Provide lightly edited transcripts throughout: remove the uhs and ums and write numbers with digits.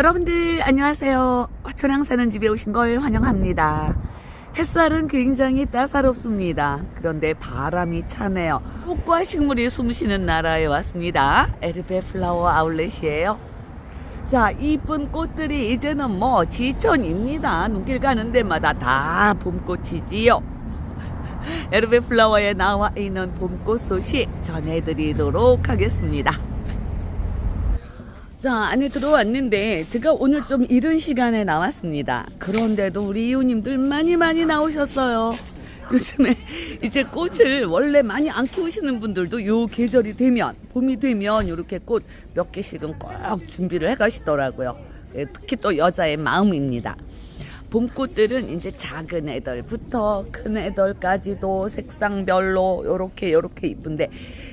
여러분들 안녕하세요. 저랑 사는 집에 오신 걸 환영합니다. 햇살은 굉장히 따사롭습니다. 그런데 바람이 차네요. 꽃과 식물이 숨쉬는 나라에 왔습니다. 에르베 플라워 아울렛이에요. 자, 이쁜 꽃들이 이제는 뭐 지천입니다. 눈길 가는 데마다 다 봄꽃이지요. 에르베 플라워에 나와 있는 봄꽃 소식 전해드리도록 하겠습니다. 자, 안에 들어왔는데 제가 오늘 좀 이른 시간에 나왔습니다. 그런데도 우리 이웃님들 많이 나오셨어요. 요즘에 이제 꽃을 원래 많이 안 키우시는 분들도 요 계절이 되면, 봄이 되면 이렇게 꽃 몇 개씩은 꼭 준비를 해 가시더라고요. 특히 또 여자의 마음입니다. 봄꽃들은 이제 작은 애들부터 큰 애들까지도 색상별로 요렇게 이쁜데,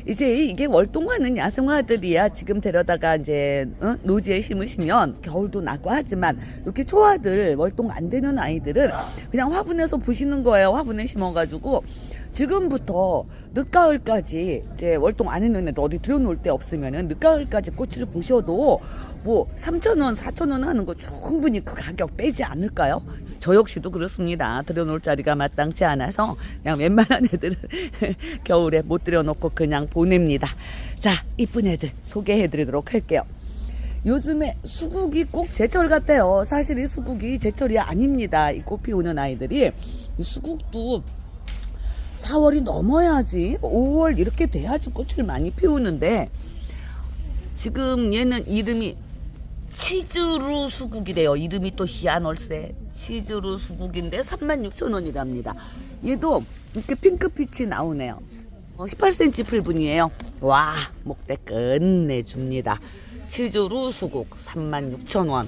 이제 이게 월동하는 야생화들이야. 지금 데려다가 이제 노지에 심으시면 겨울도 나고 하지만, 이렇게 초화들 월동 안 되는 아이들은 그냥 화분에서 보시는 거예요. 화분에 심어가지고 지금부터 늦가을까지, 이제 월동 안 했는데 어디 들여놓을 데 없으면은 늦가을까지 꽃을 보셔도 뭐 3,000원, 4,000원 하는 거 충분히 그 가격 빼지 않을까요? 저 역시도 그렇습니다. 들여놓을 자리가 마땅치 않아서 그냥 웬만한 애들은 겨울에 못 들여놓고 그냥 보냅니다. 자, 이쁜 애들 소개해드리도록 할게요. 요즘에 수국이 꼭 제철 같아요. 사실 이 수국이 제철이 아닙니다. 이 꽃 피우는 아이들이. 이 수국도 4월이 넘어야지, 5월 이렇게 돼야지 꽃을 많이 피우는데, 지금 얘는 이름이 치즈루 수국이래요. 이름이 또 희한올세. 치즈루 수국인데 36,000원이랍니다. 얘도 이렇게 핑크빛이 나오네요. 18cm 풀분이에요. 와, 목대 끝내줍니다. 치즈루 수국 36,000원.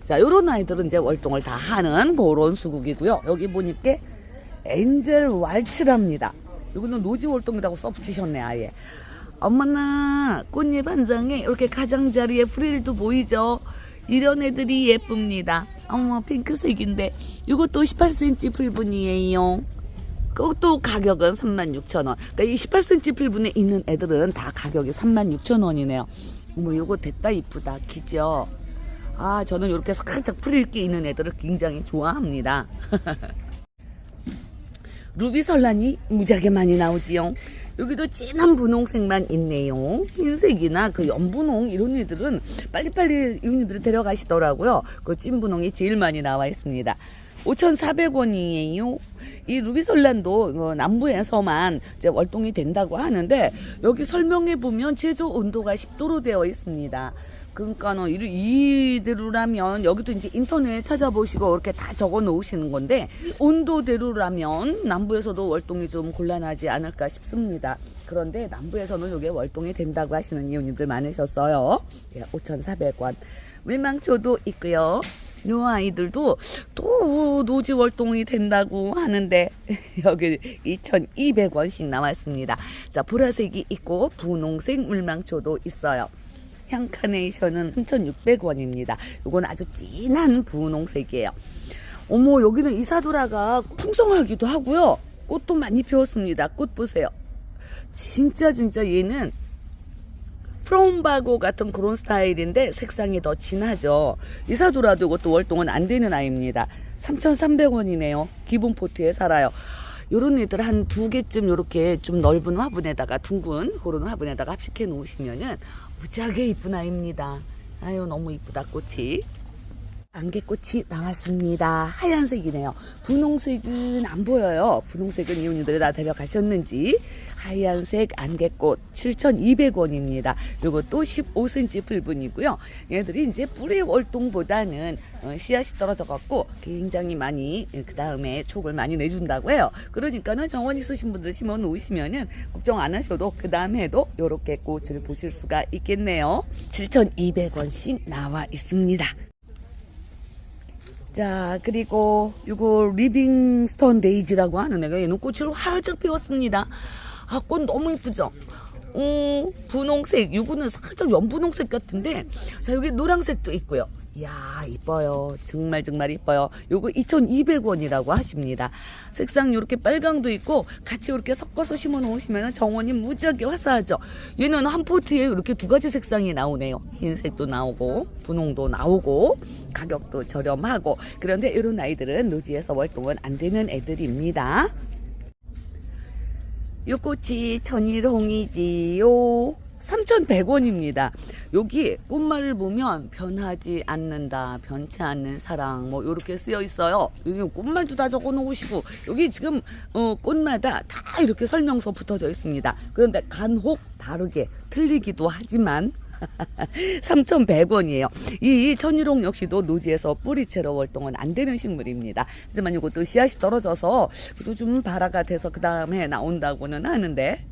자, 요런 아이들은 이제 월동을 다 하는 그런 수국이고요. 여기 보니까 엔젤 왈츠랍니다. 이거는 노지 월동이라고 써붙이셨네, 아예. 어머나, 꽃잎 한 장에 이렇게 가장자리에 프릴도 보이죠? 이런 애들이 예쁩니다. 어머, 핑크색인데 이것도 18cm 풀분이에요. 그것도 가격은 36,000원. 그러니까 이 18cm 풀분에 있는 애들은 다 가격이 36,000원이네요. 어머, 요거 됐다 이쁘다. 기죠? 아, 저는 이렇게 살짝 프릴기 있는 애들을 굉장히 좋아합니다. 루비설란이 무지하게 많이 나오지요. 여기도 진한 분홍색만 있네요. 흰색이나 그 연분홍 이런 애들은 빨리빨리 이분들이 데려가시더라고요. 그 찐분홍이 제일 많이 나와 있습니다. 5,400원이에요. 이 루비설란도 남부에서만 이제 월동이 된다고 하는데, 여기 설명해 보면 제조 온도가 10도로 되어 있습니다. 그러니까는 이대로라면, 여기도 이제 인터넷 찾아보시고 이렇게 다 적어 놓으시는 건데, 온도대로라면 남부에서도 월동이 좀 곤란하지 않을까 싶습니다. 그런데 남부에서는 이게 월동이 된다고 하시는 이웃님들 많으셨어요. 5,400원. 물망초도 있고요. 요 아이들도 또 노지 월동이 된다고 하는데 여기 2,200원씩 나왔습니다. 자, 보라색이 있고 분홍색 물망초도 있어요. 향카네이션은 3,600원입니다. 이건 아주 진한 분홍색이에요. 어머, 여기는 이사도라가 풍성하기도 하고요. 꽃도 많이 피웠습니다. 꽃 보세요. 진짜 얘는 프롬바고 같은 그런 스타일인데 색상이 더 진하죠. 이사도라도 이것도 월동은 안 되는 아이입니다. 3,300원이네요. 기본 포트에 살아요. 요런 애들 한 2개쯤 요렇게 좀 넓은 화분에다가, 둥근 그런 화분에다가 합식해 놓으시면은 무지하게 이쁜 아이입니다. 아유, 너무 이쁘다, 꽃이. 안개꽃이 나왔습니다. 하얀색이네요. 분홍색은 안 보여요. 분홍색은 이웃님들이 다 데려가셨는지. 하얀색 안개꽃 7,200원입니다. 요것도 15cm 풀분이고요. 얘들이 이제 뿌리 월동보다는 씨앗이 떨어져 갖고 굉장히 많이, 그 다음에 촉을 많이 내준다고 해요. 그러니까는 정원 있으신 분들 심어 놓으시면은 걱정 안 하셔도 그 다음 해도 요렇게 꽃을 보실 수가 있겠네요. 7,200원씩 나와 있습니다. 자, 그리고 요거 리빙스턴 데이지라고 하는 애가, 얘는 꽃을 활짝 피웠습니다. 아, 꽃 너무 이쁘죠? 분홍색, 요거는 살짝 연분홍색 같은데, 자, 여기 노란색도 있고요. 이야, 이뻐요. 정말 정말 이뻐요. 요거 2,200원이라고 하십니다. 색상 요렇게 빨강도 있고 같이 이렇게 섞어서 심어 놓으시면 정원이 무지하게 화사하죠. 얘는 한 포트에 이렇게 두 가지 색상이 나오네요. 흰색도 나오고 분홍도 나오고 가격도 저렴하고. 그런데 이런 아이들은 노지에서 월동은 안 되는 애들입니다. 요 꽃이 천일홍이지요. 3,100원입니다. 여기 꽃말을 보면 변하지 않는다, 변치 않는 사랑 뭐 이렇게 쓰여 있어요. 여기 꽃말도 다 적어 놓으시고 여기 지금 꽃마다 다 이렇게 설명서 붙어져 있습니다. 그런데 간혹 다르게 틀리기도 하지만 3,100원이에요. 이 천일홍 역시도 노지에서 뿌리채로 월동은 안 되는 식물입니다. 하지만 이것도 씨앗이 떨어져서 그래도 좀 발화가 돼서 그 다음에 나온다고는 하는데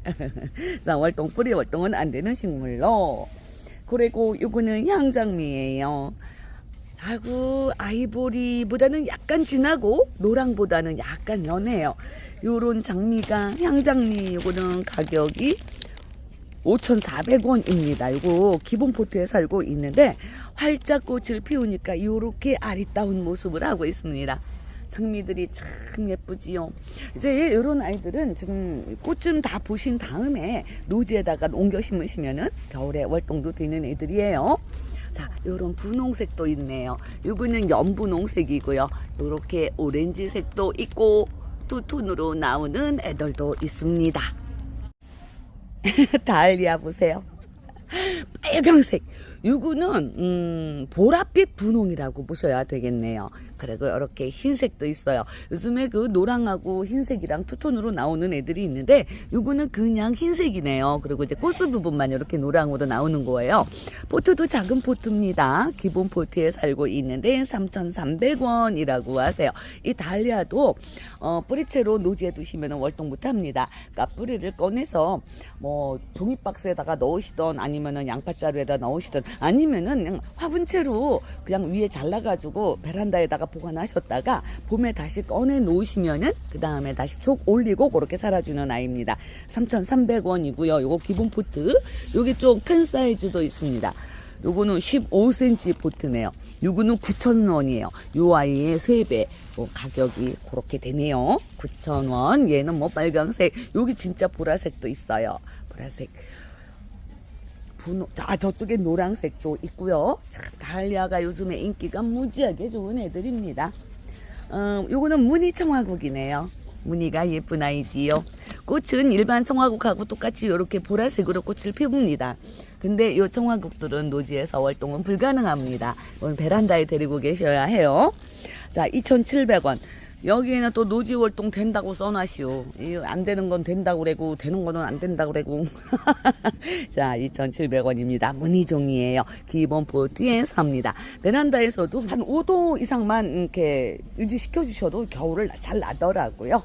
자, 월동 뿌리 월동은 안 되는 식물로. 그리고 이거는 향장미예요. 아이고, 아이보리보다는 약간 진하고 노랑보다는 약간 연해요. 요런 장미가 향장미. 요거는 가격이 5,400원입니다. 이거 기본 포트에 살고 있는데 활짝 꽃을 피우니까 요렇게 아리따운 모습을 하고 있습니다. 장미들이 참 예쁘지요. 이제 이런 아이들은 지금 꽃 좀 다 보신 다음에 노지에다가 옮겨 심으시면은 겨울에 월동도 되는 애들이에요. 자, 요런 분홍색도 있네요. 요거는 연분홍색이고요. 요렇게 오렌지색도 있고 투톤으로 나오는 애들도 있습니다. 다알리아 보세요. 빨강색. 요거는 보랏빛 분홍이라고 보셔야 되겠네요. 그리고 이렇게 흰색도 있어요. 요즘에 그 노랑하고 흰색이랑 투톤으로 나오는 애들이 있는데 요거는 그냥 흰색이네요. 그리고 이제 꽃수 부분만 이렇게 노랑으로 나오는 거예요. 포트도 작은 포트입니다. 기본 포트에 살고 있는데 3,300원이라고 하세요. 이 달리아도 뿌리채로 노지에 두시면 월동 못합니다. 그러니까 뿌리를 꺼내서 뭐 종이박스에다가 넣으시던 아니면은 양파자루에다 넣으시던 아니면은 그냥 화분채로 그냥 위에 잘라가지고 베란다에다가 보관하셨다가 봄에 다시 꺼내 놓으시면은 그 다음에 다시 촉 올리고 그렇게 살아주는 아이입니다. 3,300원이고요. 요거 기본 포트. 여기 좀 큰 사이즈도 있습니다. 요거는 15cm 포트네요. 요거는 9,000원이에요. 요 아이의 3배 가격이 그렇게 되네요. 9,000원. 얘는 뭐 빨강색. 여기 진짜 보라색도 있어요. 보라색. 저쪽에 노란색도 있고요. 참, 달리아가 요즘에 인기가 무지하게 좋은 애들입니다. 요거는 무늬 청화국이네요. 무늬가 예쁜 아이지요. 꽃은 일반 청화국하고 똑같이 이렇게 보라색으로 꽃을 피웁니다. 근데 이 청화국들은 노지에서 월동은 불가능합니다. 이건 베란다에 데리고 계셔야 해요. 자, 2,700원. 여기에는 또 노지 월동 된다고 써놔시오. 안 되는 건 된다고 그래고 되는 거는 안 된다고 그래고. 자, 2,700원입니다. 무늬종이에요. 기본 포트에 삽니다. 베란다에서도 한 5도 이상만 이렇게 유지시켜 주셔도 겨울을 잘 나더라고요.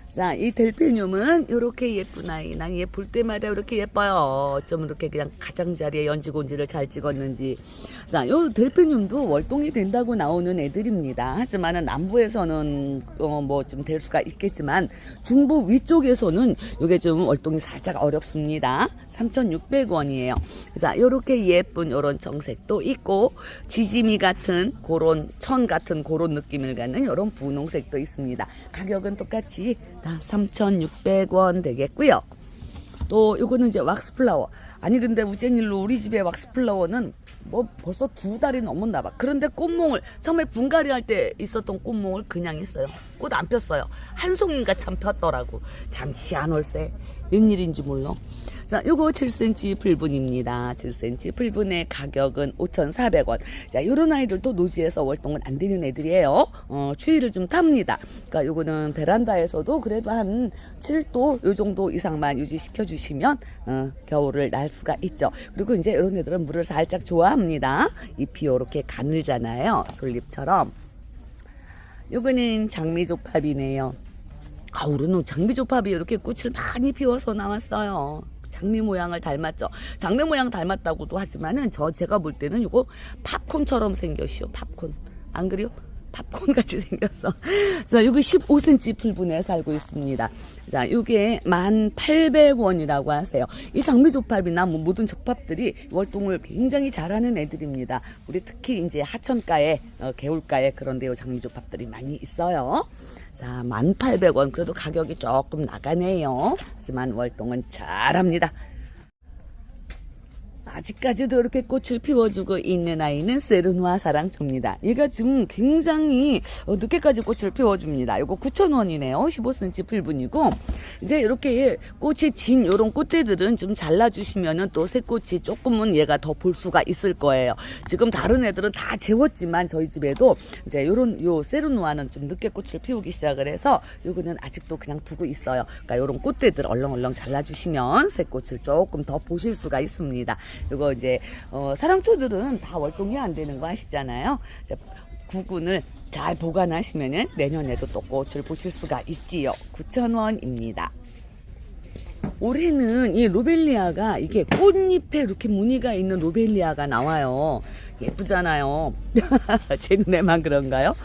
자, 이 델피늄은 이렇게 예쁜 아이. 난 얘 볼 때마다 이렇게 예뻐요. 좀 이렇게 그냥 가장자리에 연지곤지를 잘 찍었는지. 자, 요 델피늄도 월동이 된다고 나오는 애들입니다. 하지만은 남부에서는 뭐 좀 될 수가 있겠지만 중부 위쪽에서는 요게 좀 월동이 살짝 어렵습니다. 3,600원이에요. 자, 요렇게 예쁜 요런 정색도 있고 지지미 같은 그런 천 같은 그런 느낌을 갖는 요런 분홍색도 있습니다. 가격은 똑같이 3,600원 되겠고요. 또 요거는 이제 왁스 플라워. 아니 근데 우젠일로 우리 집에 왁스 플라워는 뭐 벌써 2달이 넘었나 봐. 그런데 꽃몽을 처음에 분갈이 할 때 있었던 꽃몽을 그냥 했어요. 꽃 안 폈어요. 한 송이가 참 폈더라고. 참 희한할세. 웬일인지 몰라. 자, 요거 7cm 풀분입니다. 7cm 풀분의 가격은 5,400원. 자, 요런 아이들도 노지에서 월동은 안 되는 애들이에요. 추위를 좀 탑니다. 그러니까 요거는 베란다에서도 그래도 한 7도 요 정도 이상만 유지시켜 주시면 겨울을 날 수가 있죠. 그리고 이제 이런 애들은 물을 살짝 좋아합니다. 잎이 요렇게 가늘잖아요. 솔잎처럼. 요거는 장미조팝이네요. 우리는 장미조팝이 이렇게 꽃을 많이 피워서 나왔어요. 장미 모양을 닮았죠. 장미 모양 닮았다고도 하지만은 제가 볼 때는 이거 팝콘처럼 생겼시오. 팝콘. 안 그래요? 팝콘 같이 생겼어. 자, 여기 15cm 풀분에 살고 있습니다. 자, 요게 1,800원이라고 하세요. 이 장미조팝이나 뭐 모든 조팝들이 월동을 굉장히 잘하는 애들입니다. 우리 특히 이제 하천가에, 개울가에 그런 데요 장미조팝들이 많이 있어요. 자, 1,800원. 그래도 가격이 조금 나가네요. 하지만 월동은 잘합니다. 아직까지도 이렇게 꽃을 피워주고 있는 아이는 세르누아 사랑초입니다. 얘가 지금 굉장히 늦게까지 꽃을 피워줍니다. 이거 9,000원이네요. 15cm 풀분이고, 이제 이렇게 꽃이 진 요런 꽃대들은 좀 잘라주시면은 또 새꽃이 조금은 얘가 더 볼 수가 있을 거예요. 지금 다른 애들은 다 재웠지만 저희 집에도 이제 요 세르누아는 좀 늦게 꽃을 피우기 시작을 해서 요거는 아직도 그냥 두고 있어요. 그러니까 요런 꽃대들 얼렁얼렁 잘라주시면 새꽃을 조금 더 보실 수가 있습니다. 이거 이제 사랑초들은 다 월동이 안 되는 거 아시잖아요. 구근을 잘 보관하시면은 내년에도 또 꽃을 보실 수가 있지요. 9,000원입니다. 올해는 이 로벨리아가 이게 꽃잎에 이렇게 무늬가 있는 로벨리아가 나와요. 예쁘잖아요. 제 눈에만 그런가요?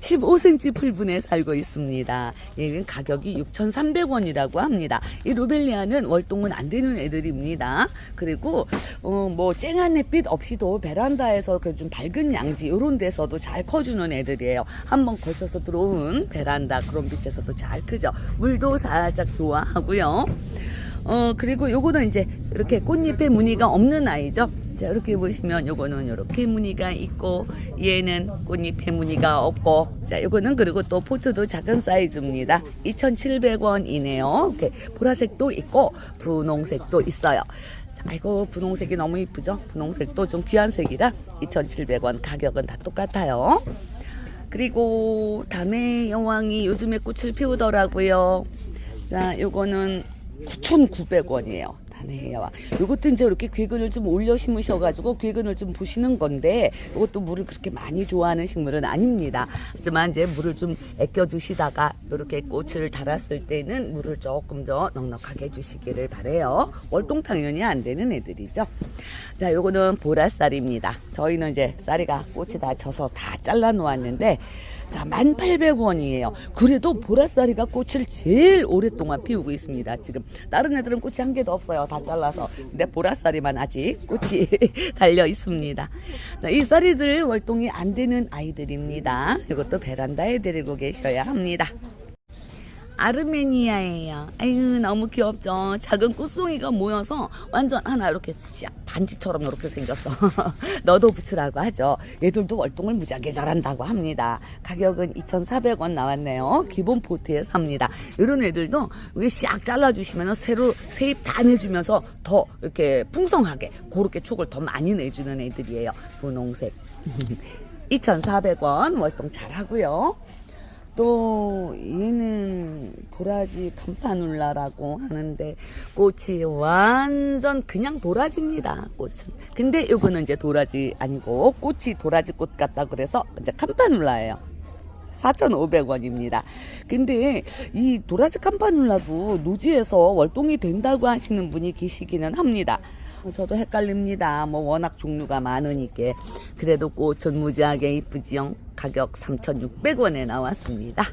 15cm 풀분에 살고 있습니다. 얘는 가격이 6,300원이라고 합니다. 이 로벨리아는 월동은 안 되는 애들입니다. 그리고 뭐 쨍한 햇빛 없이도 베란다에서 좀 밝은 양지 이런 데서도 잘 커주는 애들이에요. 한번 걸쳐서 들어온 베란다 그런 빛에서도 잘 크죠. 물도 살짝 좋아하고요. 그리고 요거는 이제 이렇게 꽃잎에 무늬가 없는 아이죠. 자, 이렇게 보시면 요거는 이렇게 무늬가 있고, 얘는 꽃잎에 무늬가 없고, 자, 요거는 그리고 또 포트도 작은 사이즈입니다. 2,700원이네요. 이렇게 보라색도 있고, 분홍색도 있어요. 자, 아이고, 분홍색이 너무 이쁘죠? 분홍색도 좀 귀한 색이라 2,700원. 가격은 다 똑같아요. 그리고 담의 여왕이 요즘에 꽃을 피우더라고요. 자, 요거는 9,900원이에요. 다네요. 요것도 이제 이렇게 괴근을 좀 올려 심으셔가지고 괴근을 좀 보시는 건데, 이것도 물을 그렇게 많이 좋아하는 식물은 아닙니다. 하지만 이제 물을 좀 아껴 주시다가 이렇게 꽃을 달았을 때는 물을 조금 더 넉넉하게 주시기를 바래요. 월동 당연히 안 되는 애들이죠. 자, 요거는 보라쌀입니다. 저희는 이제 쌀이가 꽃이 다 져서 다 잘라 놓았는데, 자, 1,800원이에요. 그래도 보라쌀이가 꽃을 제일 오랫동안 피우고 있습니다. 지금 다른 애들은 꽃이 한 개도 없어요. 다 잘라서. 근데 보라쌀이만 아직 꽃이 달려 있습니다. 자, 이 쌀이들 월동이 안 되는 아이들입니다. 이것도 베란다에 데리고 계셔야 합니다. 아르메니아예요. 아유, 너무 귀엽죠. 작은 꽃송이가 모여서 완전 하나 이렇게 반지처럼 이렇게 생겼어. 너도 붙으라고 하죠. 얘들도 월동을 무지하게 잘한다고 합니다. 가격은 2,400원 나왔네요. 기본 포트에 삽니다. 이런 애들도 여기 싹 잘라주시면 새로 세입 다 내주면서 더 이렇게 풍성하게 그렇게 촉을 더 많이 내주는 애들이에요. 분홍색. 2,400원 월동 잘하고요. 또 얘는 도라지 감파눌라라고 하는데 꽃이 완전 그냥 도라지입니다. 꽃은. 근데 요거는 이제 도라지 아니고 꽃이 도라지 꽃 같다 그래서 이제 감파눌라예요. 4,500원입니다. 근데 이 도라지 감파눌라도 노지에서 월동이 된다고 하시는 분이 계시기는 합니다. 저도 헷갈립니다. 뭐 워낙 종류가 많으니까. 그래도 꽃은 무지하게 이쁘지요. 가격 3,600원에 나왔습니다.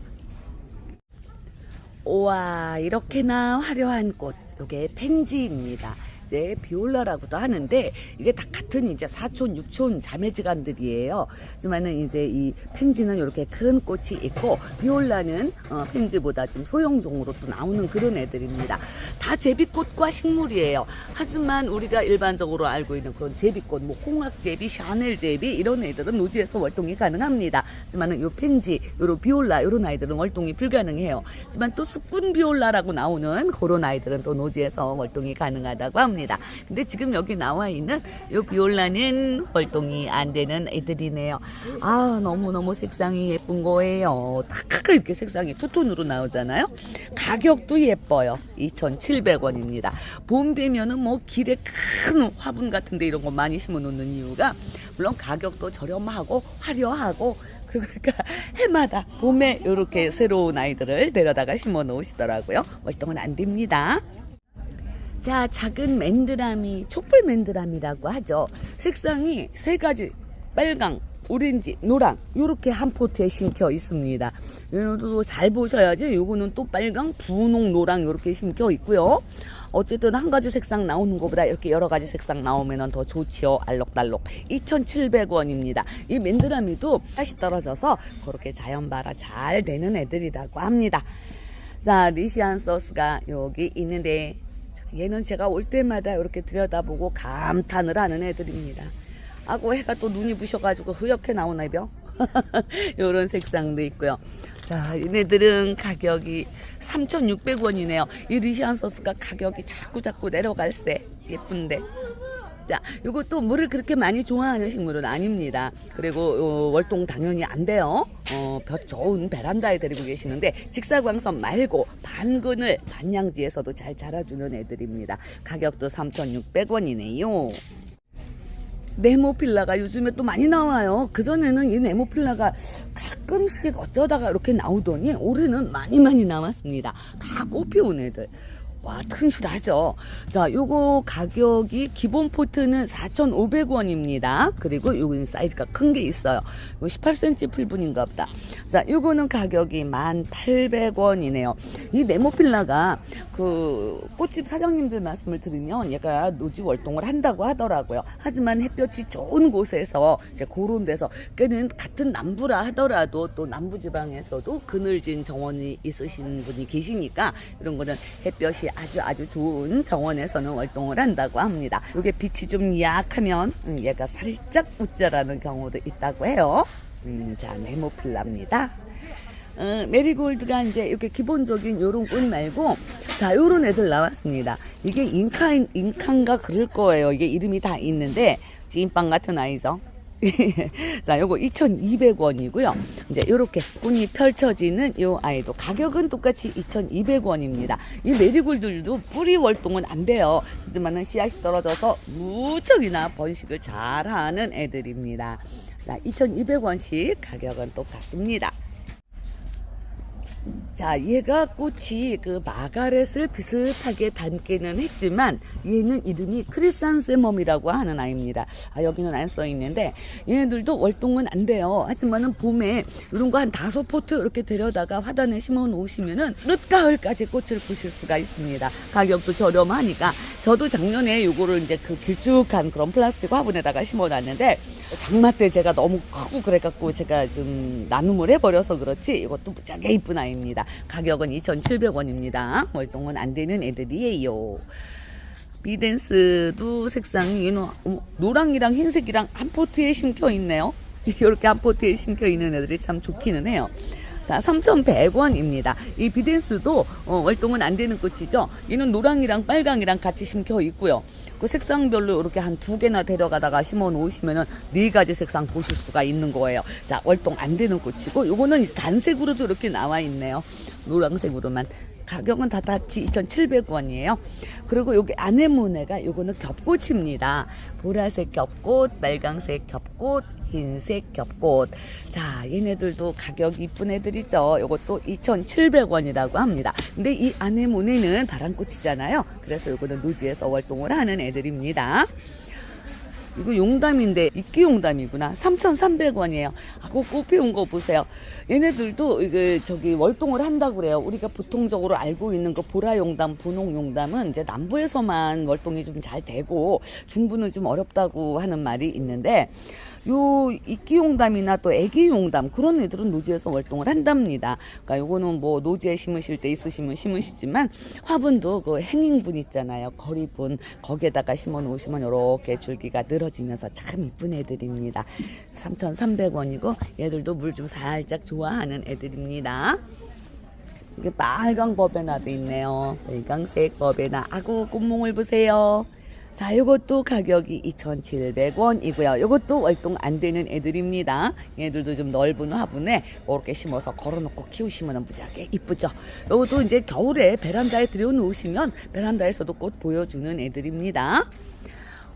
우와, 이렇게나 화려한 꽃. 요게 펜지입니다. 이제 비올라라고도 하는데 이게 다 같은 이제 사촌, 육촌 자매지간들이에요. 하지만은 이제 이 펜지는 이렇게 큰 꽃이 있고 비올라는 펜지보다 좀 소형종으로 또 나오는 그런 애들입니다. 다 제비꽃과 식물이에요. 하지만 우리가 일반적으로 알고 있는 그런 제비꽃, 뭐 홍학제비, 샤넬제비 이런 애들은 노지에서 월동이 가능합니다. 하지만은 요 펜지, 요런 비올라 이런 아이들은 월동이 불가능해요. 하지만 또 수꾼 비올라라고 나오는 그런 아이들은 또 노지에서 월동이 가능하다고 합니다. 근데 지금 여기 나와 있는 요 비올라는 월동이 안 되는 애들이네요. 아, 너무너무 색상이 예쁜 거예요. 다 이렇게 색상이 투톤으로 나오잖아요. 가격도 예뻐요. 2,700원입니다. 봄 되면은 뭐 길에 큰 화분 같은데 이런 거 많이 심어 놓는 이유가 물론 가격도 저렴하고 화려하고 그러니까 해마다 봄에 이렇게 새로운 아이들을 데려다가 심어 놓으시더라고요. 월동은 안 됩니다. 자, 작은 맨드라미, 촛불 맨드라미라고 하죠. 색상이 세 가지, 빨강, 오렌지, 노랑 요렇게 한 포트에 심겨 있습니다. 요것도 잘 보셔야지. 요거는 또 빨강, 분홍, 노랑 요렇게 심겨 있고요. 어쨌든 한 가지 색상 나오는 것보다 이렇게 여러 가지 색상 나오면 더 좋지요. 알록달록 2,700원입니다. 이 맨드라미도 다시 떨어져서 그렇게 자연 발화 잘 되는 애들이라고 합니다. 자, 리시안 소스가 여기 있는데 얘는 제가 올 때마다 이렇게 들여다보고 감탄을 하는 애들입니다. 아고 해가 또 눈이 부셔가지고 흐옇게 나오나 벼? 요런 색상도 있고요. 자, 얘네들은 가격이 3,600원이네요. 이 리시안 소스가 가격이 자꾸 내려갈세. 예쁜데. 자, 요것도 물을 그렇게 많이 좋아하는 식물은 아닙니다. 그리고 월동 당연히 안 돼요. 볕 좋은 베란다에 데리고 계시는데 직사광선 말고 반그늘 반양지에서도 잘 자라주는 애들입니다. 가격도 3,600원이네요. 네모필라가 요즘에 또 많이 나와요. 그전에는 이 네모필라가 가끔씩 어쩌다가 이렇게 나오더니 올해는 많이 나왔습니다. 다 꽃피운 애들. 와, 튼실하죠. 자, 요거 가격이 기본 포트는 4,500원입니다. 그리고 요거는 사이즈가 큰 게 있어요. 이거 18cm 풀분인가 보다. 자, 요거는 가격이 1,800원이네요. 이 네모필라가 그 꽃집 사장님들 말씀을 들으면 얘가 노지 월동을 한다고 하더라고요. 하지만 햇볕이 좋은 곳에서 이제 그런 데서 걔는 같은 남부라 하더라도 또 남부지방에서도 그늘진 정원이 있으신 분이 계시니까 이런 거는 햇볕이 아주 좋은 정원에서는 월동을 한다고 합니다. 이게 빛이 좀 약하면 얘가 살짝 우짜라는 경우도 있다고 해요. 자, 네모필라입니다. 메리골드가 이제 이렇게 기본적인 요런 꽃 말고 자, 요런 애들 나왔습니다. 이게 인카인가 그럴 거예요. 이게 이름이 다 있는데 찐빵 같은 아이죠. 자, 요거 2,200원이고요. 이제 요렇게 꽃이 펼쳐지는 요 아이도 가격은 똑같이 2,200원입니다. 이 메리골드도 뿌리 월동은 안 돼요. 하지만은 씨앗이 떨어져서 무척이나 번식을 잘하는 애들입니다. 자, 2,200원씩 가격은 똑같습니다. 자, 얘가 꽃이 그 마가렛을 비슷하게 닮기는 했지만 얘는 이름이 크리산세멈이라고 하는 아이입니다. 아, 여기는 안 써 있는데 얘네들도 월동은 안 돼요. 하지만은 봄에 이런 거 한 5포트 이렇게 데려다가 화단에 심어 놓으시면은 늦가을까지 꽃을 보실 수가 있습니다. 가격도 저렴하니까 저도 작년에 요거를 이제 그 길쭉한 그런 플라스틱 화분에다가 심어 놨는데 장마 때 제가 너무 크고 그래갖고 제가 좀 나눔을 해버려서 그렇지 이것도 무지하게 이쁜 아이입니다. 가격은 2,700원입니다. 월동은 안 되는 애들이에요. 비댄스도 색상이 노랑이랑 흰색이랑 한 포트에 심겨 있네요. 이렇게 한 포트에 심겨 있는 애들이 참 좋기는 해요. 자, 3,100원입니다. 이 비댄스도 월동은 안 되는 꽃이죠. 얘는 노랑이랑 빨강이랑 같이 심겨 있고요. 그 색상별로 이렇게 한 2개나 데려가다가 심어 놓으시면은 4가지 색상 보실 수가 있는 거예요. 자, 월동 안 되는 꽃이고 요거는 단색으로도 이렇게 나와 있네요. 노란색으로만. 가격은 다 같이 2,700원이에요. 그리고 여기 아네모네가 요거는 겹꽃입니다. 보라색 겹꽃, 빨강색 겹꽃, 흰색 겹꽃. 자, 얘네들도 가격 이쁜 애들이죠. 요것도 2,700원이라고 합니다. 근데 이 아네모네는 바람꽃이잖아요. 그래서 요거는 노지에서 월동을 하는 애들입니다. 이거 용담인데 이끼 용담이구나. 3,300원이에요. 하고 꽃 피운 거 보세요. 얘네들도 이게 저기 월동을 한다고 그래요. 우리가 보통적으로 알고 있는 거 보라 용담, 분홍 용담은 이제 남부에서만 월동이 좀 잘 되고 중부는 좀 어렵다고 하는 말이 있는데 요 이끼 용담이나 또 애기 용담 그런 애들은 노지에서 월동을 한답니다. 그러니까 요거는 뭐 노지에 심으실 때 있으시면 심으시지만 화분도 그 행잉분 있잖아요. 거리분 거기에다가 심어 놓으시면 이렇게 줄기가 늘어지면서 참 이쁜 애들입니다. 3,300원이고 얘들도 물 좀 살짝 좋아하는 애들입니다. 이게 빨강 버베나도 있네요. 빨강색 버베나. 아구 꽃몽을 보세요. 자, 요것도 가격이 2,700원이고요. 요것도 월동 안 되는 애들입니다. 얘들도 좀 넓은 화분에 이렇게 심어서 걸어놓고 키우시면 무지하게 이쁘죠. 요것도 이제 겨울에 베란다에 들여놓으시면 베란다에서도 꽃 보여주는 애들입니다.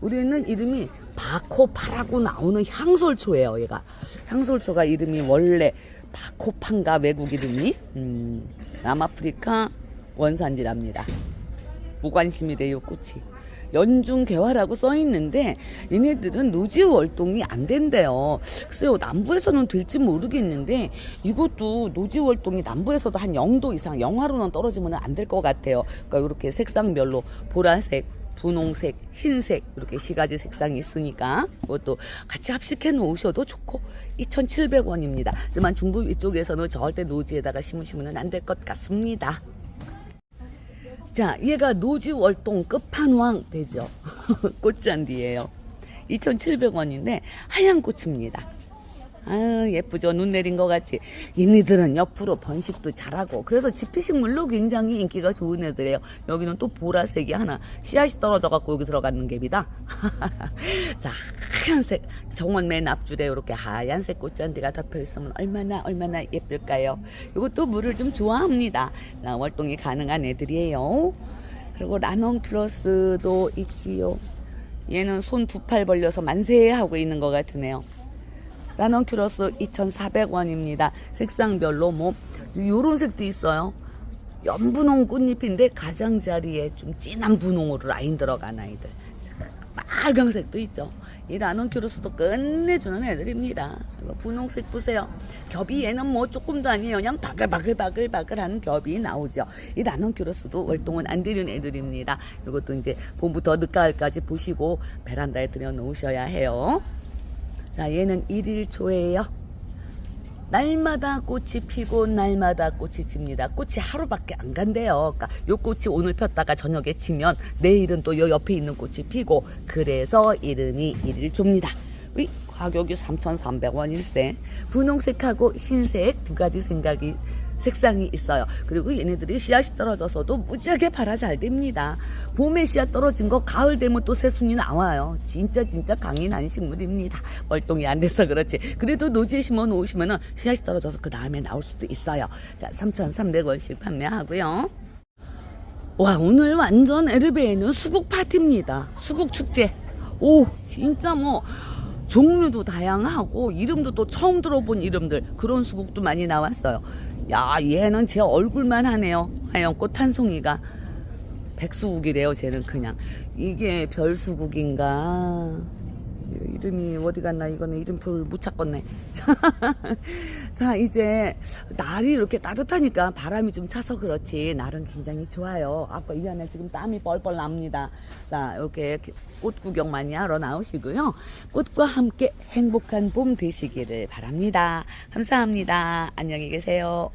우리는 이름이 바코파라고 나오는 향솔초예요. 얘가 향솔초가 이름이 원래 바코파인가 외국 이름이 남아프리카 원산지랍니다. 무관심이래요 꽃이. 연중 개화라고 써 있는데 얘네들은 노지 월동이 안 된대요. 글쎄요, 남부에서는 될지 모르겠는데 이것도 노지 월동이 남부에서도 한 0도 이상 영하로는 떨어지면 안 될 것 같아요. 그러니까 이렇게 색상별로 보라색, 분홍색, 흰색 이렇게 4가지 색상이 있으니까 그것도 같이 합식해 놓으셔도 좋고 2,700원입니다. 하지만 중부 이쪽에서는 절대 노지에다가 심으시면 안 될 것 같습니다. 자, 얘가 노지 월동 끝판왕 되죠. 꽃잔디예요. 2,700원인데 하얀 꽃입니다. 아, 예쁘죠? 눈 내린 것 같이. 얘네들은 옆으로 번식도 잘하고 그래서 지피식물로 굉장히 인기가 좋은 애들이에요. 여기는 또 보라색이 하나 씨앗이 떨어져 갖고 여기 들어가는 갭이다. 자, 하얀색 정원 맨 앞줄에 이렇게 하얀색 꽃잔디가 덮여 있으면 얼마나 예쁠까요? 이것도 물을 좀 좋아합니다. 자, 월동이 가능한 애들이에요. 그리고 라넌큐러스도 있지요. 얘는 손 2팔 벌려서 만세 하고 있는 것 같으네요. 라넌큐러스 2,400원입니다. 색상별로 뭐 요런 색도 있어요. 연분홍 꽃잎인데 가장자리에 좀 진한 분홍으로 라인 들어간 아이들. 빨강색도 있죠. 이 라넌큐러스도 끝내주는 애들입니다. 분홍색 보세요. 겹이 얘는 뭐 조금도 아니에요. 그냥 바글바글하는 겹이 나오죠. 이 라넌큐러스도 월동은 안 되는 애들입니다. 이것도 이제 봄부터 늦가을까지 보시고 베란다에 들여 놓으셔야 해요. 자, 얘는 1일초예요. 날마다 꽃이 피고 날마다 꽃이 집니다. 꽃이 하루밖에 안 간대요. 그러니까 요 꽃이 오늘 폈다가 저녁에 지면 내일은 또 요 옆에 있는 꽃이 피고 그래서 이름이 1일초입니다. 가격이 3,300원일세. 분홍색하고 흰색 2가지 색상이 있어요. 그리고 얘네들이 씨앗이 떨어져서도 무지하게 발화 잘 됩니다. 봄에 씨앗 떨어진 거 가을 되면 또 새순이 나와요. 진짜 강인한 식물입니다. 월동이 안 돼서 그렇지. 그래도 노지에 심어 놓으시면 씨앗이 떨어져서 그 다음에 나올 수도 있어요. 자, 3,300원씩 판매하고요. 와, 오늘 완전 에르베에는 수국 파티입니다. 수국 축제. 오, 진짜 뭐 종류도 다양하고 이름도 또 처음 들어본 이름들, 그런 수국도 많이 나왔어요. 야, 얘는 제 얼굴만 하네요. 하얀꽃 한 송이가. 백수국이래요. 쟤는 그냥. 이게 별수국인가? 이름이 어디 갔나? 이거는 이름표를 못 찾겠네. 자, 이제 날이 이렇게 따뜻하니까 바람이 좀 차서 그렇지 날은 굉장히 좋아요. 아까 이 안에 지금 땀이 뻘뻘 납니다. 자, 이렇게 꽃 구경 많이 하러 나오시고요. 꽃과 함께 행복한 봄 되시기를 바랍니다. 감사합니다. 안녕히 계세요.